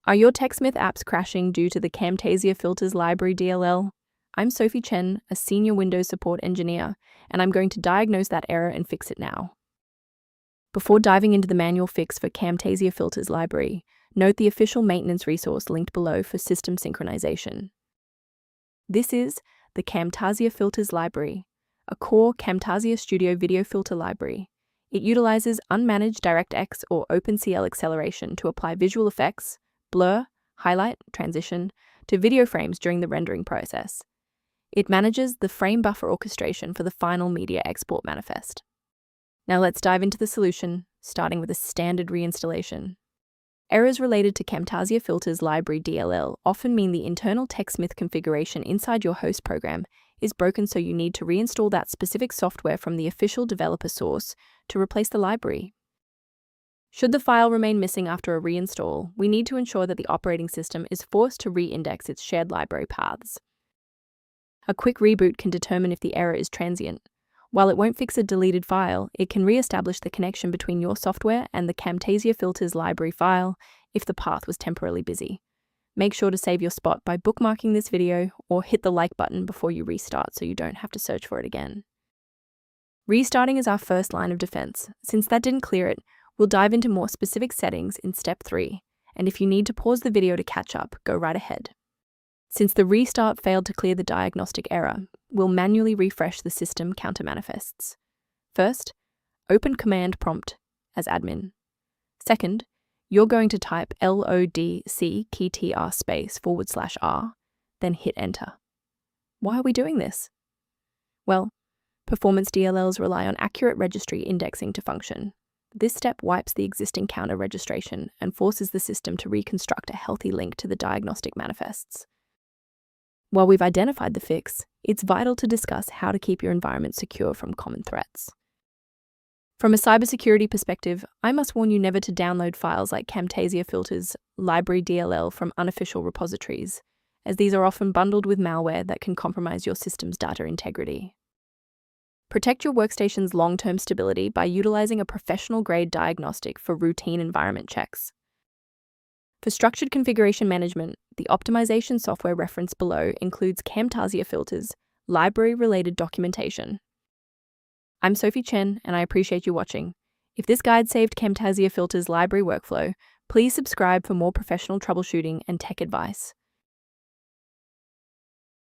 Are your TechSmith apps crashing due to the Camtasia Filters Library DLL? I'm Sophie Chen, a senior Windows support engineer, and I'm going to diagnose that error and fix it now. Before diving into the manual fix for Camtasia Filters Library, note the official maintenance resource linked below for system synchronization. This is the Camtasia Filters Library, a core Camtasia Studio Video Filter library. It utilizes unmanaged DirectX or OpenCL acceleration to apply visual effects, blur, highlight, transition to video frames during the rendering process. It manages the frame buffer orchestration for the final media export manifest. Now let's dive into the solution, starting with a standard reinstallation. Errors related to Camtasia Filters Library DLL often mean the internal TechSmith configuration inside your host program is broken, so you need to reinstall that specific software from the official developer source to replace the library. Should the file remain missing after a reinstall, we need to ensure that the operating system is forced to re-index its shared library paths. A quick reboot can determine if the error is transient. While it won't fix a deleted file, it can re-establish the connection between your software and the Camtasia Filters library file if the path was temporarily busy. Make sure to save your spot by bookmarking this video or hit the like button before you restart so you don't have to search for it again. Restarting is our first line of defense. Since that didn't clear it, we'll dive into more specific settings in step 3, and if you need to pause the video to catch up, go right ahead. Since the restart failed to clear the diagnostic error, we'll manually refresh the system counter manifests. First, open command prompt as admin. Second, you're going to type lodc_r, then hit enter. Why are we doing this? Well, performance DLLs rely on accurate registry indexing to function. This step wipes the existing counter registration and forces the system to reconstruct a healthy link to the diagnostic manifests. While we've identified the fix, it's vital to discuss how to keep your environment secure from common threats. From a cybersecurity perspective, I must warn you never to download files like Camtasia Filters Library DLL from unofficial repositories, as these are often bundled with malware that can compromise your system's data integrity. Protect your workstation's long-term stability by utilizing a professional-grade diagnostic for routine environment checks. For structured configuration management, the optimization software referenced below includes Camtasia Filters library-related documentation. I'm Sophie Chen, and I appreciate you watching. If this guide saved Camtasia Filters library workflow, please subscribe for more professional troubleshooting and tech advice.